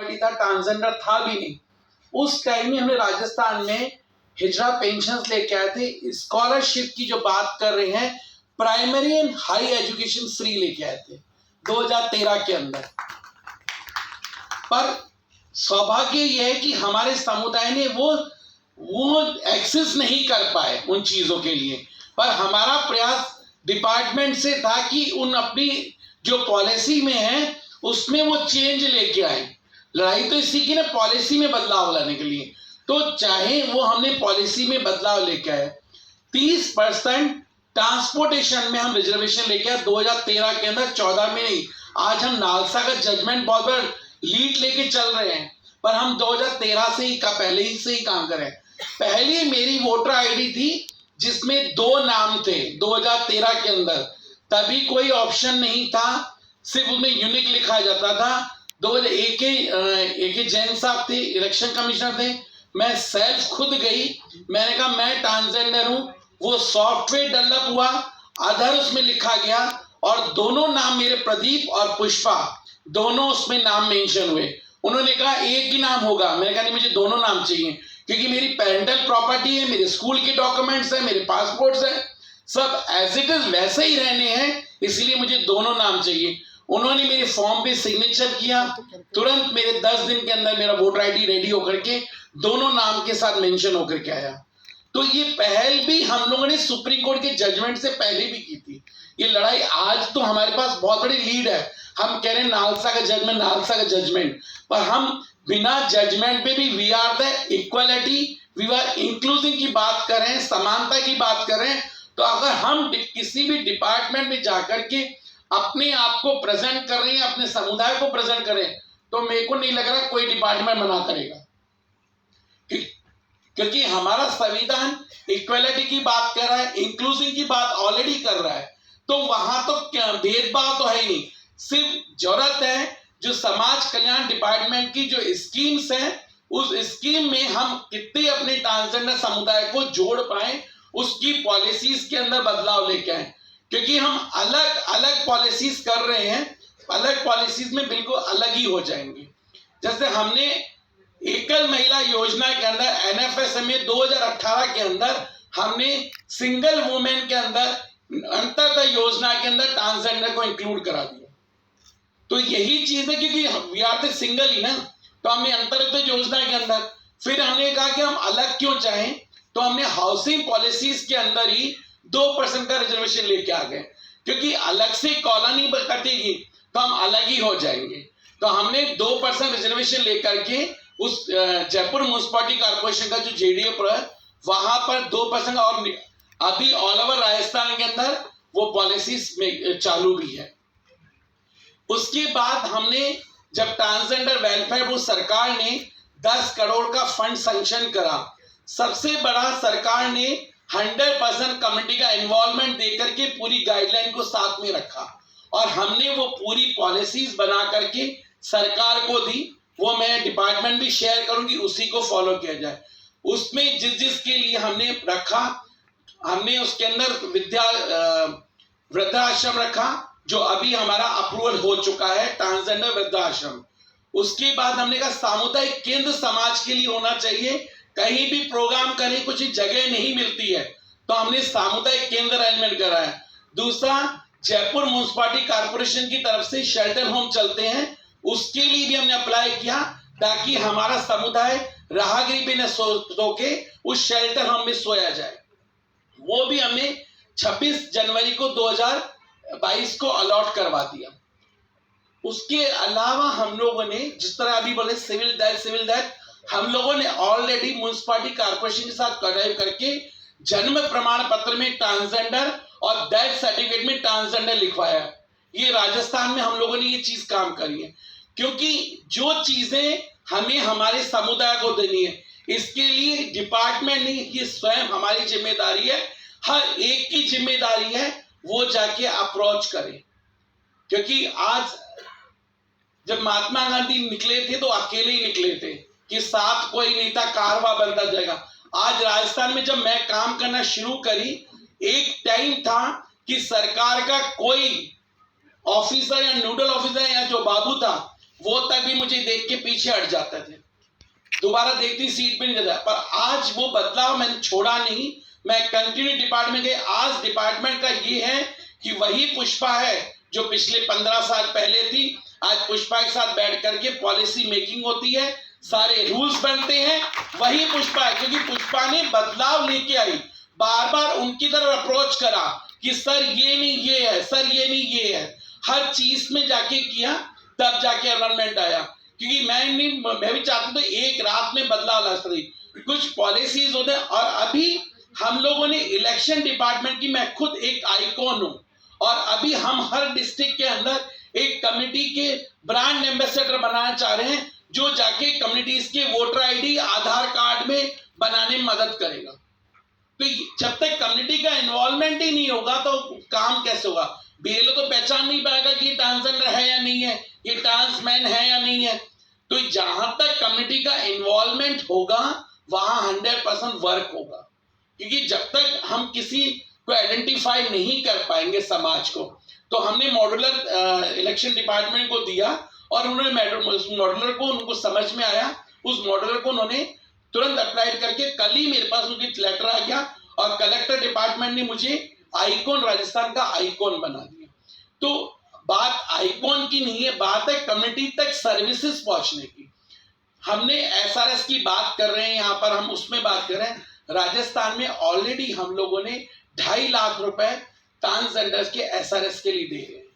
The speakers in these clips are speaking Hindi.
माइनॉरिटी था, ट्रांसजेंडर था भी नहीं। उस टाइम में हमने राजस्थान में हिजरा पेंशन्स लेके आए थे। स्कॉलरशिप की जो बात कर रहे हैं, primary and high education free लेके आए थे 2013 के अंदर। पर सौभाग्य यह है कि हमारे समुदाय ने वो एक्सेस नहीं कर पाए उन चीजों के लिए। पर हमारा प्रयास डिपार्टमेंट से था कि उन अपनी जो पॉलिसी में है उसमें वो चेंज लेके आए। लड़ाई तो इसी की ना, पॉलिसी में बदलाव लाने के लिए। तो चाहे वो हमने पॉलिसी में बदलाव लेके आए, 30% ट्रांसपोर्टेशन में हम रिजर्वेशन लेके आए 2013 के अंदर, 14 में नहीं। आज हम नालसा का जजमेंट बहुत बड़ा लीड लेके चल रहे हैं, पर हम 2013 से ही पहले ही से ही काम कर रहे हैं। पहले मेरी वोटर आईडी थी जिसमें 2 नाम थे 2013 के अंदर, तभी कोई ऑप्शन नहीं था, सिर्फ उसमें यूनिक लिखा जाता था। एक जैन साहब थे, इलेक्शन कमिश्नर थे, मैं सेल्फ खुद गई, मैंने कहा मैं ट्रांसजेंडर हूं, वो सॉफ्टवेयर डेवलप हुआ, अदर उसमें लिखा गया और दोनों नाम मेरे प्रदीप और पुष्पा दोनों उसमें नाम मेंशन हुए। उन्होंने कहा एक ही नाम होगा, मैंने कहा नहीं, मुझे दोनों नाम चाहिए, क्योंकि मेरी पेरेंटल प्रॉपर्टी है, मेरे स्कूल के डॉक्यूमेंट्स है, मेरे पासपोर्ट्स है, सब एज इट इज वैसे ही रहने हैं, इसलिए मुझे दोनों नाम चाहिए। उन्होंने मेरे फॉर्म पे सिग्नेचर किया, तुरंत मेरे 10 दिन के अंदर मेरा वोटर आईडी रेडी होकर के दोनों नाम के साथ मेंशन होकर के आया। तो ये पहल भी हम लोगों ने सुप्रीम कोर्ट के जजमेंट से पहले भी की थी। ये लड़ाई आज तो हमारे पास बहुत बड़ी लीड है, हम कह रहे हैं नालसा का जजमेंट, पर हम बिना जजमेंट पे भी we are the equality, we are inclusive की बात करें, समानता की बात करें, तो अगर हम किसी भी डिपार्टमेंट में जाकर के अपने आप को प्रेजेंट कर रहे हैं, अपने समुदाय को प्रेजेंट करें, तो मेरे को नहीं लग रहा कोई डिपार्टमेंट मना करेगा, क्योंकि हमारा संविधान इक्वालिटी की बात कर रहा है, इंक्लूसिव की बात ऑलरेडी कर रहा है। तो वहां तो भेदभाव तो है ही नहीं, सिर्फ जरूरत है जो समाज कल्याण डिपार्टमेंट की जो स्कीम्स हैं, उस स्कीम में हम कितने अपने ट्रांसजेंडर समुदाय को जोड़ पाए, उसकी पॉलिसीज के अंदर बदलाव लेके आए। क्योंकि हम अलग अलग पॉलिसीज कर रहे हैं, अलग पॉलिसीज में बिल्कुल अलग ही हो जाएंगे। जैसे हमने एकल महिला योजना के अंदर एनएफएसएमए 2018 के अंदर हमने सिंगल वुमेन के अंदर अंतरतः योजना के अंदर ट्रांसजेंडर को इंक्लूड करा दिया। तो यही चीज है, क्योंकि वी आर द सिंगल ही ना, तो हमने अंतरतः योजना के अंदर, फिर हमने कहा कि हम अलग क्यों चाहें, तो हमने हाउसिंग पॉलिसीज के अंदर ही 2% का रिजर्वेशन लेके आ गए, क्योंकि अलग से कॉलोनी कटेगी तो हम अलग ही हो जाएंगे। तो हमने 2% रिजर्वेशन लेकर के उस जयपुर म्युनिसिपैलिटी कॉर्पोरेशन का जो जेडीए पर है वहां पर 2%, और अभी ऑल ओवर राजस्थान के अंदर वो पॉलिसीज में चालू भी है। उसके बाद हमने जब ट्रांसजेंडर वेलफेयर बोर्ड सरकार ने 10 करोड़ का फंड सैंक्शन करा, सबसे बड़ा सरकार ने 100% कमेटी का इन्वॉल्वमेंट देकर के पूरी गाइडलाइन को साथ में रखा, और हमने वो पूरी पॉलिसीज बना करके सरकार को दी। वो मैं डिपार्टमेंट भी शेयर करूंगी, उसी को फॉलो किया जाए। उसमें जिसके लिए हमने रखा, हमने उसके अंदर वृद्धाश्रम रखा, जो अभी हमारा अप्रूवल हो चुका है, ट्रांसजेंडर वृद्धाश्रम। उसके बाद हमने कहा सामुदायिक केंद्र समाज के लिए होना चाहिए, कहीं भी प्रोग्राम करने कुछ जगह नहीं मिलती है, तो हमने सामुदायिक केंद्र अरेंजमेंट करा है। दूसरा, जयपुर म्युनिसिपैलिटी कॉर्पोरेशन की तरफ से शेल्टर होम चलते हैं, उसके लिए भी हमने अप्लाई किया, ताकि हमारा समुदाय राहगीरी पे न सो के उस शेल्टर होम में सोया जाए। वो भी हमने 26 जनवरी को 2022 को अलॉट करवा दिया। उसके अलावा हम लोगों ने, जिस तरह अभी बोले सिविल दैट, हम लोगों ने ऑलरेडी म्युनिसिपैलिटी कॉर्पोरेशन के साथ कॉन्ट्रैक्ट करके जन्म प्रमाण पत्र में ट्रांसजेंडर और डेथ सर्टिफिकेट में ट्रांसजेंडर लिखवाया। ये राजस्थान में हम लोगों ने ये चीज काम करी है, क्योंकि जो चीजें हमें हमारे समुदाय को देनी है, इसके लिए डिपार्टमेंट नहीं, ये स्वयं हमारी जिम्मेदारी है, हर एक की जिम्मेदारी है वो जाके अप्रोच करे। क्योंकि आज जब महात्मा गांधी निकले थे तो अकेले ही निकले थे कि साथ कोई नहीं था, कारवां बनता जाएगा। आज राजस्थान में जब मैं काम करना शुरू करी, एक टाइम था कि सरकार का कोई ऑफिसर या नोडल ऑफिसर या जो बाबू था वो तक भी मुझे देख के पीछे हट जाते थे, दोबारा देखती सीट पे नहीं जाता। पर आज वो बदलाव मैंने छोड़ा नहीं, मैं कंटिन्यू डिपार्टमेंट गए। आज डिपार्टमेंट का ये है कि वही पुष्पा है जो पिछले 15 साल पहले थी। आज पुष्पा के साथ बैठ करके पॉलिसी मेकिंग होती है, सारे रूल्स बनते हैं, वही पुष्पा है। क्योंकि पुष्पा ने बदलाव लेके आई, बार बार उनकी तरफ अप्रोच करा कि सर ये नहीं ये है, सर ये नहीं ये है, हर चीज में जाके किया, तब जाके एनरोलमेंट आया। क्योंकि मैं भी चाहता था एक रात में बदलाव ला सकती, कुछ पॉलिसीज होते हैं। और अभी हम लोगों ने इलेक्शन डिपार्टमेंट की, मैं खुद एक आइकॉन हूं, और अभी हम हर डिस्ट्रिक्ट के अंदर एक कम्युनिटी के ब्रांड एम्बेसडर बनाना चाह रहे हैं, जो जाके कम्युनिटीज के वोटर आईडी आधार कार्ड में बनाने में मदद करेगा। तो जब तक कम्युनिटी का इन्वॉल्वमेंट ही नहीं होगा तो काम कैसे होगा? बीएलओ तो पहचान नहीं पाएगा कि ट्रांसजेंडर है या नहीं है, ये ट्रांसमैन है या नहीं है। तो जहां तक कम्युनिटी का इन्वॉल्वमेंट होगा वहां 100% वर्क होगा। क्योंकि जब तक हम किसी को आइडेंटिफाई नहीं कर पाएंगे समाज को, तो हमने मॉड्यूलर इलेक्शन डिपार्टमेंट को दिया, और उन्होंने उस मॉड्यूलर को, उनको समझ में आया, उस मॉड्यूलर को उन्होंने तुरंत अप्लाई करके कल ही मेरे पास उनकी लेटर आ गया, और कलेक्टर डिपार्टमेंट ने मुझे आइकॉन, राजस्थान का आइकॉन बना दिया। तो बात आइकॉन की नहीं है, बात है कम्युनिटी तक सर्विसेज पहुंचने की। हमने एसआरएस की बात कर रहे हैं, यहाँ पर हम उसमें बात कर रहे हैं। राजस्थान में ऑलरेडी हम लोगों ने 2.5 लाख रुपए ट्रांसजेंडर्स के एसआरएस के लिए दे रहे हैं।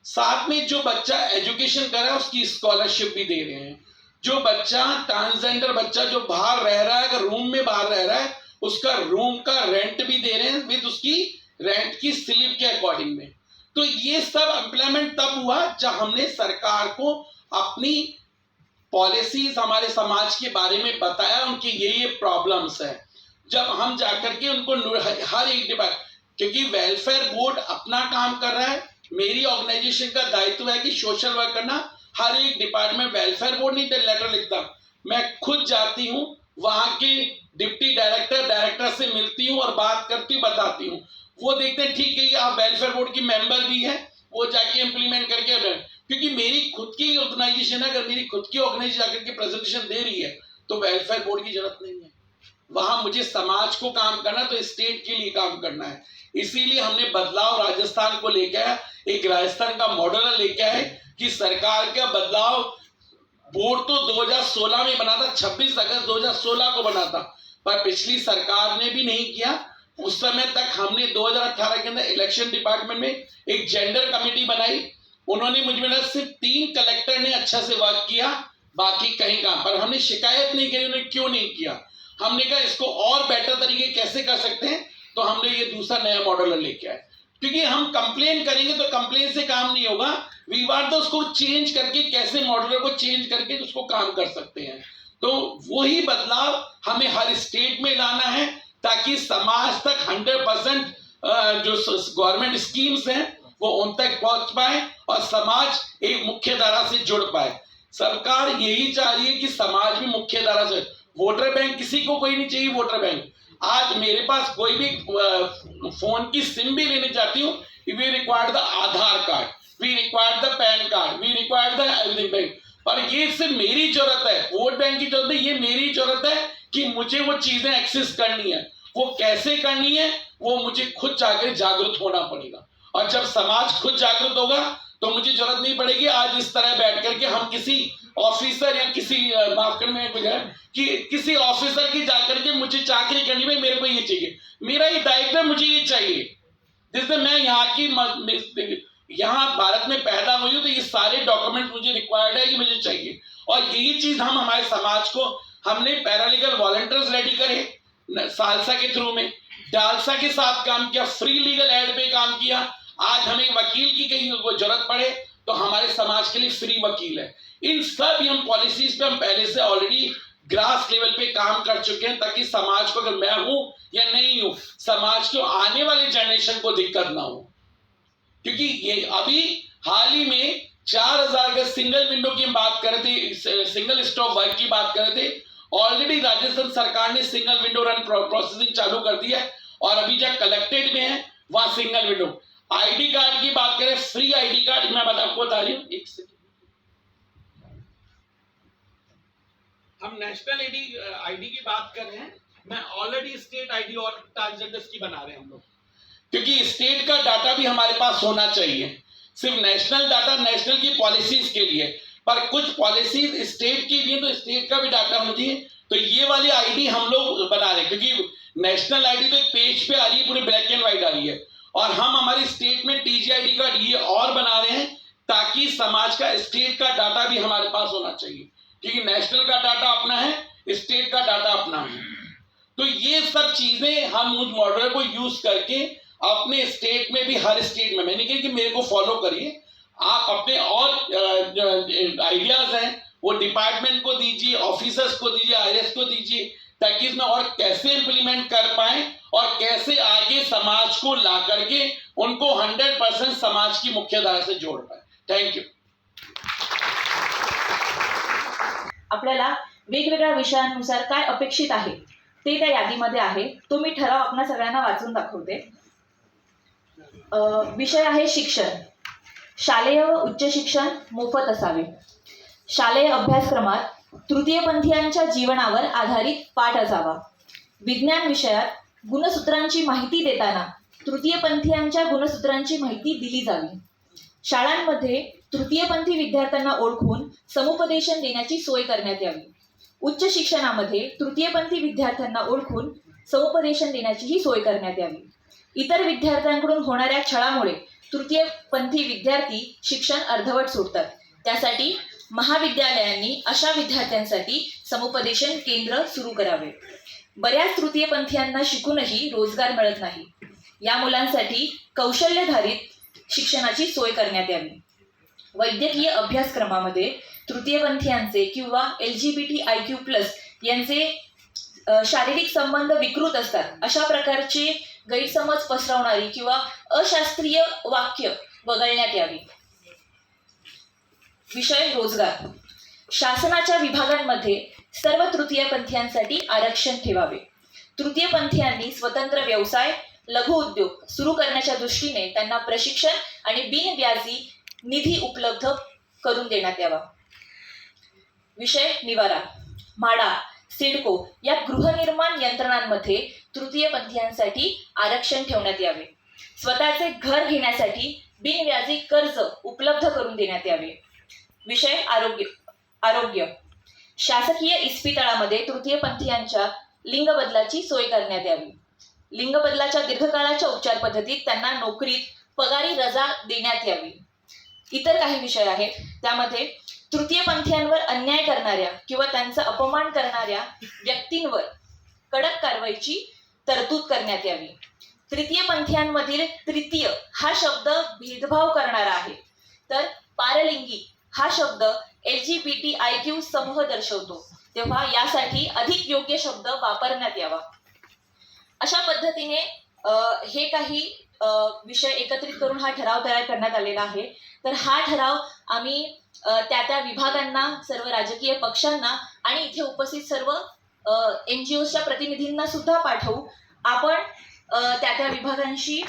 साथ में जो बच्चा एजुकेशन कर रहा है उसकी स्कॉलरशिप भी दे रहे हैं। जो बच्चा ट्रांसजेंडर बच्चा जो बाहर रह रहा है, अगर रूम में बाहर रह रहा है, उसका रूम का रेंट भी दे रहे हैं विद उसकी रेंट की स्लिप के अकॉर्डिंग में। तो ये सब एम्प्लॉयमेंट तब हुआ जब हमने सरकार को अपनी पॉलिसीज, हमारे समाज के बारे में बताया, उनकी ये प्रॉब्लम्स है। जब हम जाकर के उनको हर एक डिपार्टमेंट, क्योंकि वेलफेयर बोर्ड अपना काम कर रहा है, मेरी ऑर्गेनाइजेशन का दायित्व है कि सोशल वर्क करना। हर एक डिपार्टमेंट, वेलफेयर बोर्ड नहीं लेटर लिखता, मैं खुद जाती हूँ वहां के डिप्टी डायरेक्टर से मिलती हूँ और बात करती बताती हूँ। वो देखते हैं ठीक है ये आप वेलफेयर बोर्ड की मेंबर भी है, वो जाके इंप्लीमेंट करके। क्योंकि मेरी खुद की ऑर्गेनाइजेशन है, अगर मेरी खुद की ऑर्गेनाइजेशन जाकर के प्रेजेंटेशन दे रही है तो वेलफेयर बोर्ड की जरूरत नहीं है। वहां मुझे समाज को काम करना, तो स्टेट के लिए काम करना है। इसीलिए हमने बदलाव राजस्थान को लेकर आया, एक राजस्थान का मॉडल लेके आए कि सरकार का बदलाव। बोर्ड तो 2016 में बना था, 26 अगस्त 2016 को बना था, पर पिछली सरकार ने भी नहीं किया। उस समय तक हमने 2018 के अंदर इलेक्शन डिपार्टमेंट में एक जेंडर कमेटी बनाई। उन्होंने मुझे मिला सिर्फ 3 कलेक्टर ने अच्छा से वर्क किया, बाकी कहीं काम पर हमने शिकायत नहीं करी। उन्होंने क्यों नहीं किया? हमने कहा इसको और बेटर तरीके कैसे कर सकते हैं, तो हमने ये दूसरा नया मॉडल लेके आए। क्योंकि हम कंप्लेन करेंगे तो कंप्लेन से काम नहीं होगा, वी वांट तो उसको चेंज करके, कैसे मॉडल को चेंज करके उसको काम कर सकते हैं। तो वही बदलाव हमें हर स्टेट में लाना है, ताकि समाज तक 100% जो गवर्नमेंट स्कीम्स हैं वो उन तक पहुंच पाए और समाज एक मुख्य धारा से जुड़ पाए। सरकार यही चाह रही है कि समाज में मुख्य धारा से, वोटर बैंक किसी को कोई नहीं चाहिए। वोटर बैंक आज मेरे पास कोई भी फोन की सिम भी लेने चाहती हूँ, we require the Aadhaar card, we require the PAN card, we require the everything bank. पर ये सिर्फ मेरी जरूरत है, वोट बैंक की जरूरत है, ये मेरी जरूरत है कि मुझे वो चीजें एक्सेस करनी है। वो कैसे करनी है वो मुझे खुद जाकर जागरूक होना पड़ेगा। और जब समाज खुद जागरूक होगा तो मुझे जरूरत नहीं पड़ेगी आज इस तरह बैठ करके हम किसी ऑफिसर या किसी माफ करने में कि किसी ऑफिसर की जाकर के मुझे चाकरी करनी में मेरे को ये चाहिए, मेरा ये दायित्व है, मुझे ये चाहिए। जैसे मैं यहाँ भारत में पैदा हुई हूँ तो ये सारे डॉक्यूमेंट मुझे रिक्वायर्ड है, ये मुझे चाहिए। और यही चीज हम हमारे समाज को, हमने पैरालीगल वॉलंटियर्स रेडी करे सालसा के थ्रू में, डालसा के साथ काम किया, फ्री लीगल एड पे काम किया। आज हमें वकील की कहीं जरूरत पड़े तो हमारे समाज के लिए फ्री वकील है। इन सब हम पॉलिसीज पे हम पहले से ऑलरेडी ग्रास लेवल पे काम कर चुके हैं, ताकि समाज को, अगर मैं हूं या नहीं हूं, समाज को आने वाले जनरेशन को दिक्कत ना हो। क्योंकि ये अभी हाल ही में 4000 का सिंगल विंडो की बात कर रहे थे, सिंगल स्टॉप वर्क की बात कर रहे थे। ऑलरेडी राजस्थान सरकार ने सिंगल विंडो रन प्रोसेसिंग चालू कर दी है, और अभी जब कलेक्टेड में है वहां सिंगल विंडो। आईडी कार्ड की बात करें, फ्री आईडी कार्ड, मैं आपको बता रही हूँ, एक सेकंड, हम नेशनल आईडी की बात कर रहे हैं, मैं ऑलरेडी स्टेट आईडी और ट्रांसजेंडर्स की बना रहे हैं हम लोग, क्योंकि स्टेट का डाटा भी हमारे पास होना चाहिए। सिर्फ नेशनल डाटा नेशनल की पॉलिसीज के लिए, पर कुछ पॉलिसीज स्टेट की भी, तो स्टेट का भी डाटा होना चाहिए। तो ये वाली आईडी हम लोग बना रहे हैं, क्योंकि नेशनल आईडी तो एक पेज पे आ रही है, पूरे ब्लैक एंड व्हाइट आ रही है, और हम हमारी स्टेट में टीजीआईडी का ये और बना रहे हैं, ताकि समाज का स्टेट का डाटा भी हमारे पास होना चाहिए, क्योंकि नेशनल का डाटा अपना है, स्टेट का डाटा अपना है। तो ये सब चीजें हम उस मॉडल को यूज करके अपने स्टेट में भी, हर स्टेट में, मैंने कहा कि मेरे को फॉलो करिए, आप अपने और आइडियाज हैं वो डिपार्टमेंट को दीजिए, ऑफिसर्स को दीजिए, आईएएस को दीजिए, ताकि इसमें और कैसे इंप्लीमेंट कर पाए और कैसे आगे समाज को ला करके उनको 100% समाज की मुख्यधारा से जोड़ पाए। Thank you. आपल्याला वेगवेगळ्या विषयांनुसार काय अपेक्षित आहे ते त्या यादीमध्ये आहे, तो मी ठराव आपल्या सगळ्यांना वाचून दाखवते। विषय आहे शिक्षण। शालेय व उच्च शिक्षण मोफत असावे। शालेय अभ्यासक्रमात तृतीयपंथीयांच्या जीवनावर आधारित पाठ असावा। विज्ञान विषयात गुणसूत्रांची माहिती देताना तृतीयपंथीयांच्या गुणसूत्रांची माहिती दिली जावी। शाळांमध्ये तृतीयपंथी विद्यार्थ्यांना ओळखून समुपदेशन देण्याची सोय करण्यात यावी। उच्च शिक्षणामध्ये तृतीयपंथी विद्यार्थ्यांना ओळखून समुपदेशन देण्याचीही सोय करण्यात यावी। इतर विद्यार्थ्यांकडून होणाऱ्या छळामुळे तृतीयपंथी विद्यार्थी शिक्षण अर्धवट सोडतात, त्यासाठी महाविद्यालयांनी अशा विद्यार्थ्यांसाठी समुपदेशन केंद्र सुरू करावे। बऱ्याच तृतीयपंथीयांना शिकूनही रोजगार मिळत नाही, या मुलांसाठी कौशल्याधारित शिक्षणाची सोय करण्यात यावी। वैद्यकीय अभ्यासक्रमामध्ये तृतीयपंथीयांचे किंवा LGBTIQ+ यांचे शारीरिक संबंध विकृत असतात, अशा प्रकारचे गैरसमज पसरवणारी किंवा अशास्त्रीय वाक्य वगळण्यात यावी। विषय रोजगार। शासनाच्या विभागांमध्ये सर्व तृतीयपंथीयांसाठी आरक्षण ठेवावे। तृतीयपंथीयांनी स्वतंत्र व्यवसाय, लघु उद्योग सुरू करण्याच्या दृष्टीने त्यांना प्रशिक्षण आणि बिनव्याजी निधी उपलब्ध करून देण्यात यावा। विषय निवारा। म्हाडा, सिडको या गृहनिर्माण यंत्रणांमध्ये तृतीयपंथीयांसाठी आरक्षण ठेवण्यात यावे। स्वतःचे घर घेण्यासाठी बिनव्याजी कर्ज उपलब्ध करून देण्यात यावे। विषय आरोग्य। शासकीय इस्पितळामध्ये तृतीयपंथीयांच्या लिंगबदलाची सोय करण्यात यावी। लिंगबदलाच्या दीर्घकाळाच्या उपचार पद्धतीत त्यांना नोकरीत पगारी रजा देण्यात यावी। इतर काही विषय आहेत, त्यामध्ये तृतीयपंथीयांवर अन्याय करणाऱ्या किंवा त्यांचा अपमान करणाऱ्या व्यक्तींवर कडक कारवाईची तरतूद करण्यात यावी। तृतीयपंथीयांमधील तृतीय हा शब्द भेदभाव करणारा आहे, तर पारलिंगी हा शब्द LGBTIQ समूह दर्शवतो, तेव्हा यासाठी अधिक योग्य शब्द वापरण्यात यावा। अशा पद्धतीने हे काही विषय एकत्रित करून हा ठराव तयार करण्यात आलेला आहे। तर हा ठराव आम्ही त्या विभागांना, सर्व राजकीय पक्षांना आणि इथे उपस्थित सर्व NGOच्या प्रतिनिधींना सुद्धा पाठवू। आपण त्या विभागांशी